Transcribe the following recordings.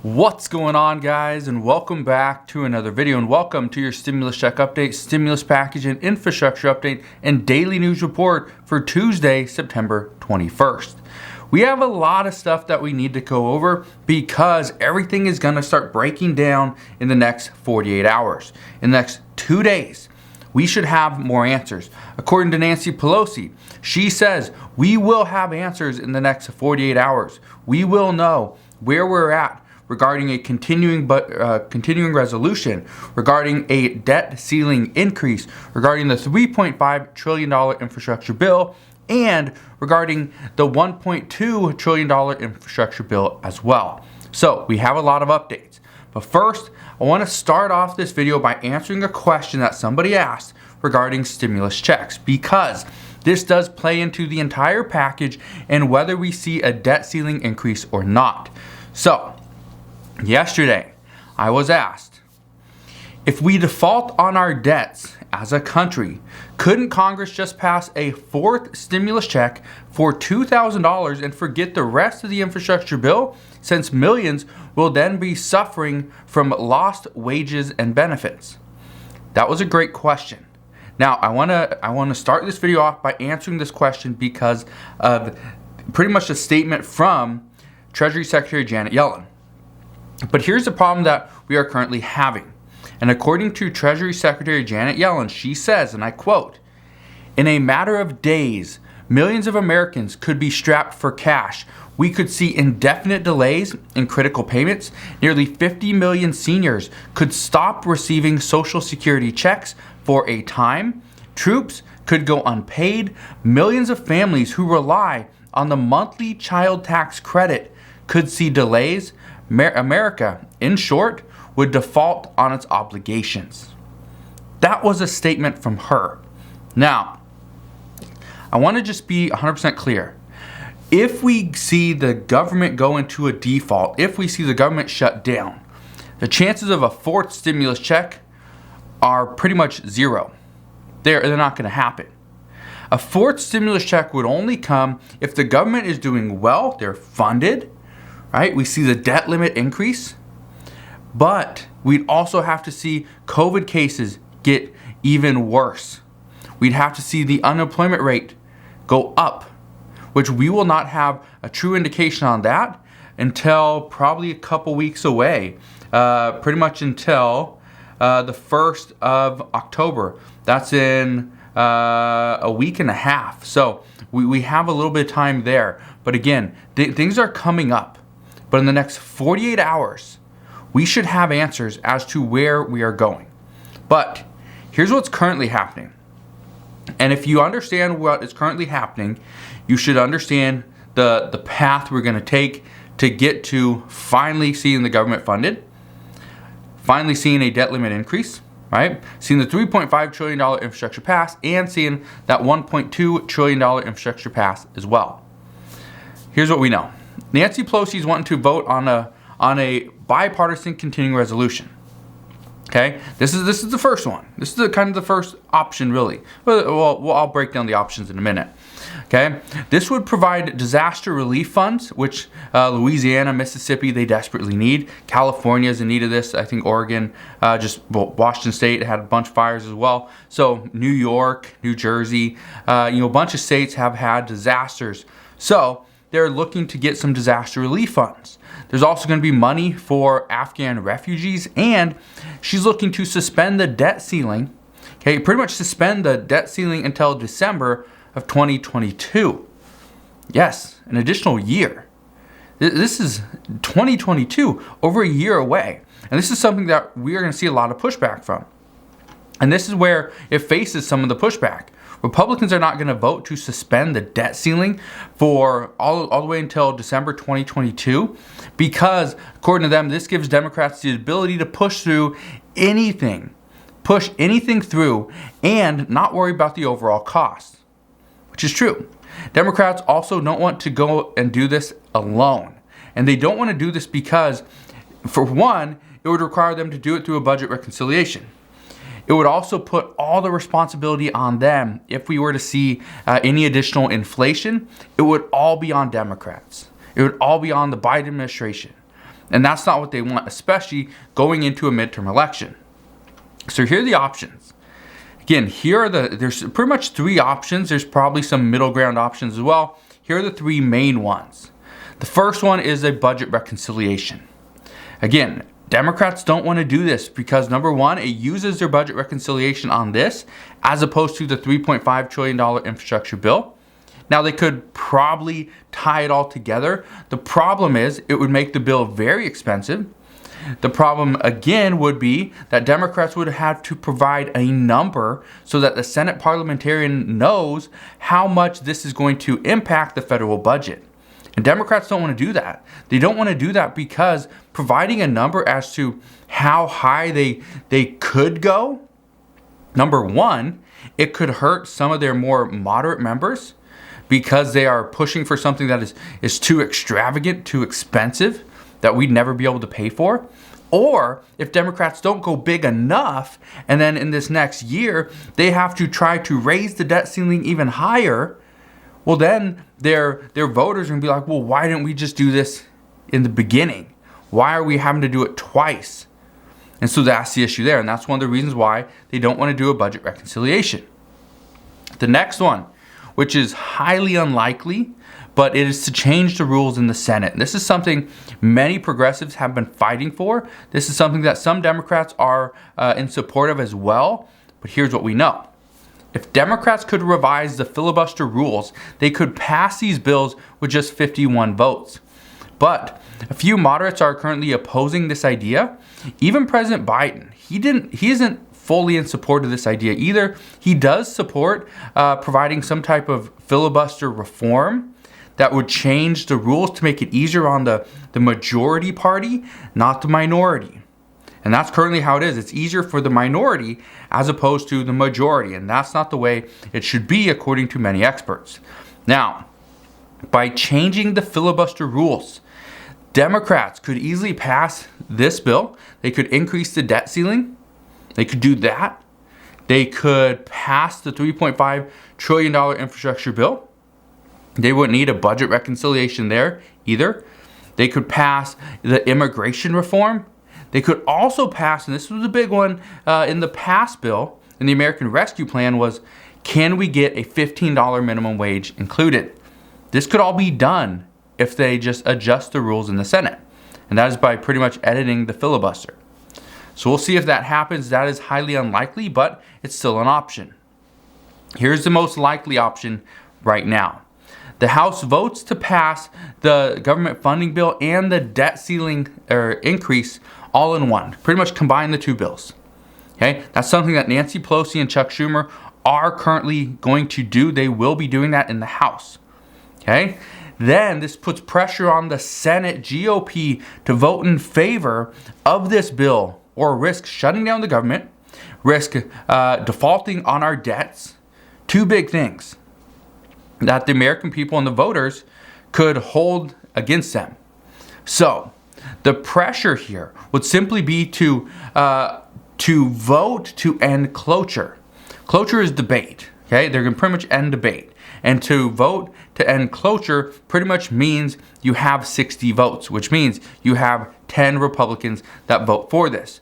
What's going on, guys, and welcome back to another video, and welcome to your stimulus check update, stimulus package and infrastructure update, and daily news report for Tuesday, September 21st. We have a lot of stuff that we need to go over because everything is going to start breaking down in the next 48 hours. In the next 2 days, we should have more answers. According to Nancy Pelosi, she says we will have answers in the next 48 hours. We will know where we're at regarding a continuing resolution, regarding a debt ceiling increase, regarding the $3.5 trillion infrastructure bill, and regarding the $1.2 trillion infrastructure bill as well. So we have a lot of updates. But first, I want to start off this video by answering a question that somebody asked regarding stimulus checks, because this does play into the entire package and whether we see a debt ceiling increase or not. So, yesterday, I was asked, if we default on our debts as a country, couldn't Congress just pass a fourth stimulus check for $2,000 and forget the rest of the infrastructure bill, since millions will then be suffering from lost wages and benefits? That was a great question. Now, I want to start this video off by answering this question because of pretty much a statement from Treasury Secretary Janet Yellen. But here's the problem that we are currently having. And according to Treasury Secretary Janet Yellen, she says, and I quote, "In a matter of days, millions of Americans could be strapped for cash. We could see indefinite delays in critical payments. Nearly 50 million seniors could stop receiving Social Security checks for a time. Troops could go unpaid. Millions of families who rely on the monthly child tax credit could see delays. America, in short, would default on its obligations." That was a statement from her. Now, I want to just be 100% clear. If we see the government go into a default, if we see the government shut down, the chances of a fourth stimulus check are pretty much zero. They're not going to happen. A fourth stimulus check would only come if the government is doing well, they're funded, right? We see the debt limit increase, but we'd also have to see COVID cases get even worse. We'd have to see the unemployment rate go up, which we will not have a true indication on that until probably a couple weeks away, pretty much until the 1st of October. That's in a week and a half. So we have a little bit of time there. But again, things are coming up. But in the next 48 hours, we should have answers as to where we are going. But here's what's currently happening. And if you understand what is currently happening, you should understand the path we're going to take to get to finally seeing the government funded, finally seeing a debt limit increase, right? Seeing the $3.5 trillion infrastructure pass, and seeing that $1.2 trillion infrastructure pass as well. Here's what we know. Nancy Pelosi is wanting to vote on a bipartisan continuing resolution. Okay, this is the first one. This is kind of the first option, really. Well, I'll break down the options in a minute. Okay, this would provide disaster relief funds, which Louisiana, Mississippi, they desperately need. California is in need of this. I think Oregon, Washington State had a bunch of fires as well. So New York, New Jersey, a bunch of states have had disasters. So they're looking to get some disaster relief funds. There's also going to be money for Afghan refugees, and she's looking to suspend the debt ceiling. Okay, pretty much suspend the debt ceiling until December of 2022. Yes, an additional year. This is 2022, over a year away. And this is something that we are going to see a lot of pushback from. And this is where it faces some of the pushback. Republicans are not going to vote to suspend the debt ceiling for all the way until December 2022 because, according to them, this gives Democrats the ability to push anything through and not worry about the overall cost, which is true. Democrats also don't want to go and do this alone. And they don't want to do this because, for one, it would require them to do it through a budget reconciliation. It would also put all the responsibility on them. If we were to see any additional inflation, it would all be on Democrats. It would all be on the Biden administration. And that's not what they want, especially going into a midterm election. So here are the options. Again, there's pretty much three options. There's probably some middle ground options as well. Here are the three main ones. The first one is a budget reconciliation. Again, Democrats don't want to do this because, number one, it uses their budget reconciliation on this as opposed to the $3.5 trillion infrastructure bill. Now, they could probably tie it all together. The problem is it would make the bill very expensive. The problem, again, would be that Democrats would have to provide a number so that the Senate parliamentarian knows how much this is going to impact the federal budget. And Democrats don't want to do that. They don't want to do that because providing a number as to how high they could go, number one, it could hurt some of their more moderate members because they are pushing for something that is too extravagant, too expensive, that we'd never be able to pay for. Or if Democrats don't go big enough, and then in this next year, they have to try to raise the debt ceiling even higher, well, then their voters are going to be like, well, why didn't we just do this in the beginning? Why are we having to do it twice? And so that's the issue there. And that's one of the reasons why they don't want to do a budget reconciliation. The next one, which is highly unlikely, but it is to change the rules in the Senate. This is something many progressives have been fighting for. This is something that some Democrats are in support of as well. But here's what we know. If Democrats could revise the filibuster rules, they could pass these bills with just 51 votes. But a few moderates are currently opposing this idea. Even President Biden, he isn't fully in support of this idea either. He does support providing some type of filibuster reform that would change the rules to make it easier on the majority party, not the minority. And that's currently how it is. It's easier for the minority as opposed to the majority. And that's not the way it should be, according to many experts. Now, by changing the filibuster rules, Democrats could easily pass this bill. They could increase the debt ceiling. They could do that. They could pass the $3.5 trillion infrastructure bill. They wouldn't need a budget reconciliation there either. They could pass the immigration reform. They could also pass, and this was a big one in the past bill, in the American Rescue Plan, was can we get a $15 minimum wage included? This could all be done if they just adjust the rules in the Senate. And that is by pretty much editing the filibuster. So we'll see if that happens. That is highly unlikely, but it's still an option. Here's the most likely option right now. The House votes to pass the government funding bill and the debt ceiling increase all in one. Pretty much combine the two bills. Okay, that's something that Nancy Pelosi and Chuck Schumer are currently going to do. They will be doing that in the House. Okay, then this puts pressure on the Senate GOP to vote in favor of this bill or risk shutting down the government, risk defaulting on our debts. Two big things that the American people and the voters could hold against them. So the pressure here would simply be to vote to end cloture. Cloture is debate. Okay, they're going to pretty much end debate. And to vote to end cloture pretty much means you have 60 votes, which means you have 10 Republicans that vote for this.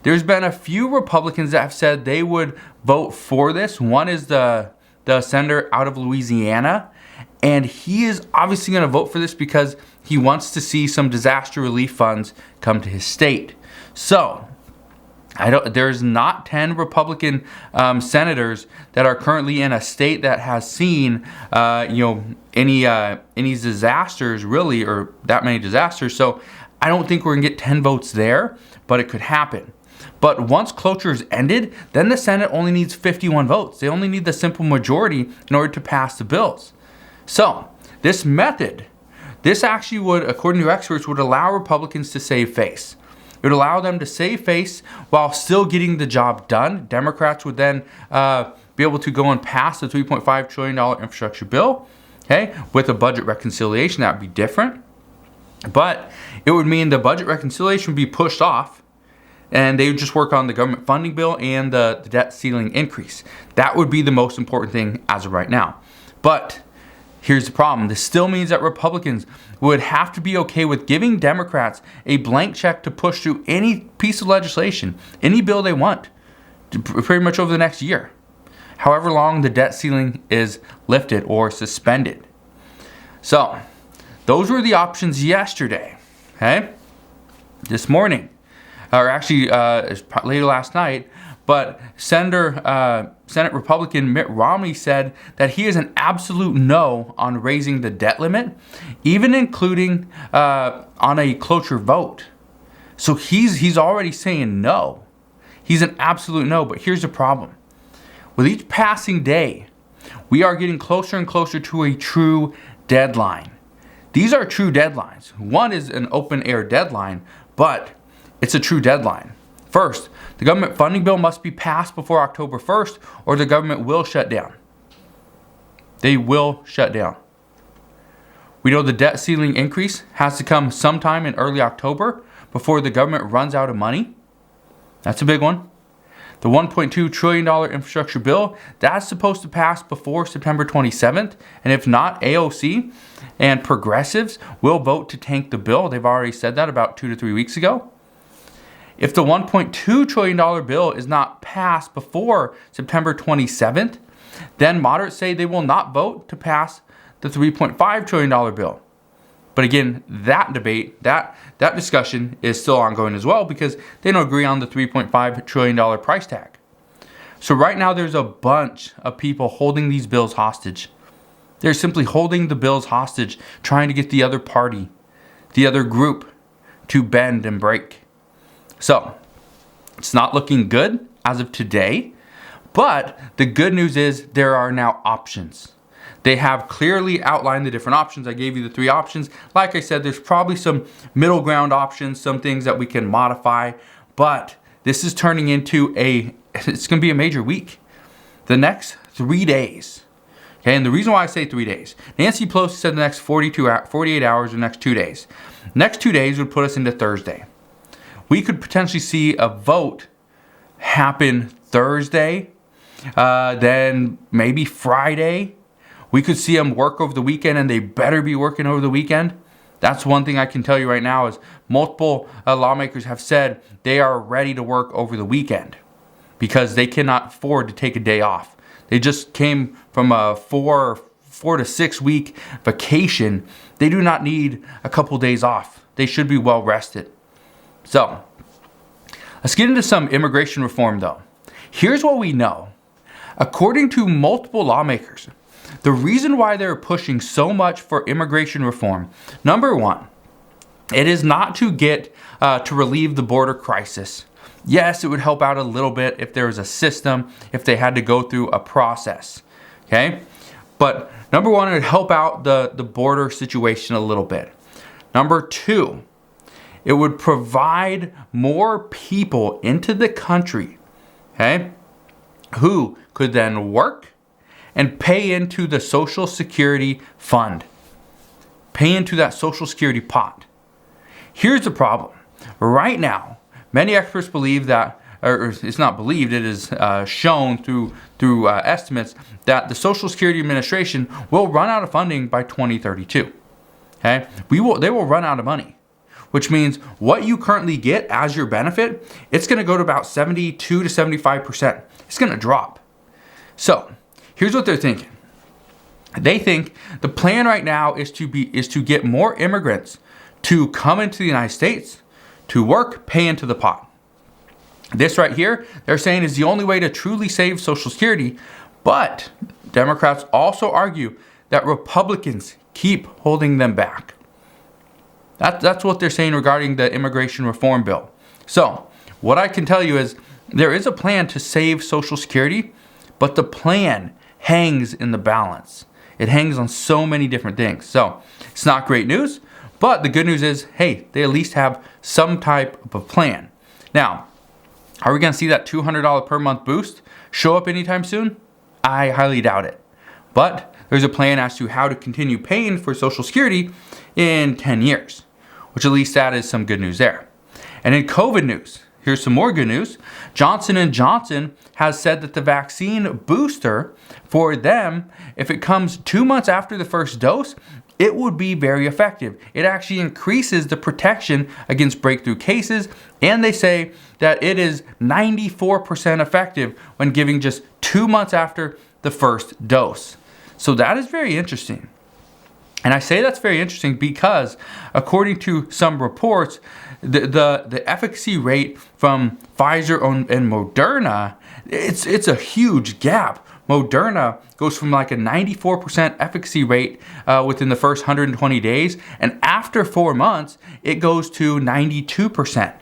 There's been a few Republicans that have said they would vote for this. One is the senator out of Louisiana, and he is obviously going to vote for this because he wants to see some disaster relief funds come to his state. So there's not 10 Republican senators that are currently in a state that has seen any disasters really, or that many disasters. So I don't think we're gonna get 10 votes there, but it could happen. But once cloture is ended, then the Senate only needs 51 votes. They only need the simple majority in order to pass the bills. So this method, this actually would, according to experts, would allow Republicans to save face. It would allow them to save face while still getting the job done. Democrats would then be able to go and pass the $3.5 trillion infrastructure bill. Okay, with a budget reconciliation, that would be different. But it would mean the budget reconciliation would be pushed off, and they would just work on the government funding bill and the debt ceiling increase. That would be the most important thing as of right now. But Here's the problem. This still means that Republicans would have to be okay with giving Democrats a blank check to push through any piece of legislation, any bill they want, pretty much over the next year. However long the debt ceiling is lifted or suspended. So, those were the options yesterday. Okay? This morning, or actually later last night, but Senate Republican Mitt Romney said that he is an absolute no on raising the debt limit, even including on a cloture vote. So he's already saying no. He's an absolute no, but here's the problem. With each passing day, we are getting closer and closer to a true deadline. These are true deadlines. One is an open air deadline, but it's a true deadline. First, the government funding bill must be passed before October 1st, or the government will shut down. They will shut down. We know the debt ceiling increase has to come sometime in early October before the government runs out of money. That's a big one. The $1.2 trillion infrastructure bill, that's supposed to pass before September 27th. And if not, AOC and progressives will vote to tank the bill. They've already said that about 2 to 3 weeks ago. If the $1.2 trillion bill is not passed before September 27th, then moderates say they will not vote to pass the $3.5 trillion bill. But again, that debate, that discussion is still ongoing as well because they don't agree on the $3.5 trillion price tag. So right now there's a bunch of people holding these bills hostage. They're simply holding the bills hostage, trying to get the other party, the other group to bend and break. So, it's not looking good as of today, but the good news is there are now options. They have clearly outlined the different options. I gave you the 3 options. Like I said, there's probably some middle ground options, some things that we can modify, but this is turning into it's going to be a major week. The next 3 days. Okay, and the reason why I say 3 days, Nancy Pelosi said the next 48 hours or next 2 days. Next 2 days would put us into Thursday. We could potentially see a vote happen Thursday, then maybe Friday. We could see them work over the weekend, and they better be working over the weekend. That's one thing I can tell you right now is multiple lawmakers have said they are ready to work over the weekend because they cannot afford to take a day off. They just came from a 4 to 6 week vacation. They do not need a couple days off. They should be well rested. So, let's get into some immigration reform though. Here's what we know. According to multiple lawmakers, the reason why they're pushing so much for immigration reform, number one, it is not to get to relieve the border crisis. Yes, it would help out a little bit if there was a system, if they had to go through a process. Okay? But number one, it would help out the border situation a little bit. Number two, it would provide more people into the country, okay, who could then work and pay into the Social Security fund, pay into that Social Security pot. Here's the problem. Right now, many experts believe that, or it's not believed, it is shown through estimates that the Social Security Administration will run out of funding by 2032. Okay, they will run out of money. Which means what you currently get as your benefit, it's going to go to about 72 to 75%. It's going to drop. So, here's what they're thinking. They think the plan right now is to get more immigrants to come into the United States, to work, pay into the pot. This right here, they're saying is the only way to truly save Social Security, but Democrats also argue that Republicans keep holding them back. That's what they're saying regarding the immigration reform bill. So, what I can tell you is there is a plan to save Social Security, but the plan hangs in the balance. It hangs on so many different things. So, it's not great news, but the good news is, hey, they at least have some type of plan. Now, are we going to see that $200 per month boost show up anytime soon? I highly doubt it. But there's a plan as to how to continue paying for Social Security in 10 years. Which at least that is some good news there. And in COVID news, here's some more good news. Johnson & Johnson has said that the vaccine booster for them, if it comes 2 months after the first dose, it would be very effective. It actually increases the protection against breakthrough cases, and they say that it is 94% effective when giving just 2 months after the first dose. So that is very interesting. And I say that's very interesting because according to some reports, the efficacy rate from Pfizer and Moderna, it's a huge gap. Moderna goes from like a 94% efficacy rate within the first 120 days, and after 4 months, it goes to 92%.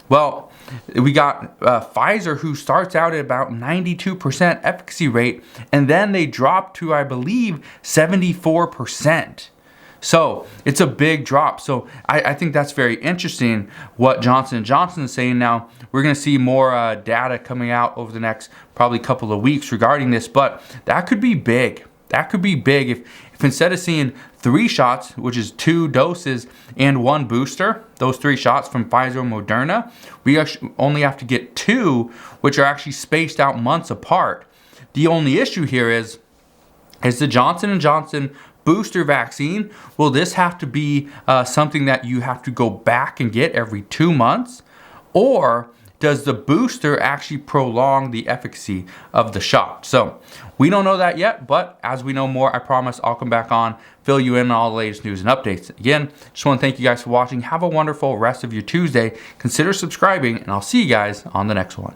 Well, we got Pfizer, who starts out at about 92% efficacy rate, and then they drop to, I believe, 74%. So it's a big drop. So I think that's very interesting what Johnson & Johnson is saying. Now, we're going to see more data coming out over the next probably couple of weeks regarding this, but that could be big. That could be big if instead of seeing 3 shots, which is 2 doses and 1 booster, those 3 shots from Pfizer and Moderna, we only have to get 2, which are actually spaced out months apart. The only issue here is the Johnson & Johnson booster vaccine, will this have to be something that you have to go back and get every 2 months? Or does the booster actually prolong the efficacy of the shot? So we don't know that yet, but as we know more, I promise I'll come back on, fill you in on all the latest news and updates. Again, just want to thank you guys for watching. Have a wonderful rest of your Tuesday. Consider subscribing, and I'll see you guys on the next one.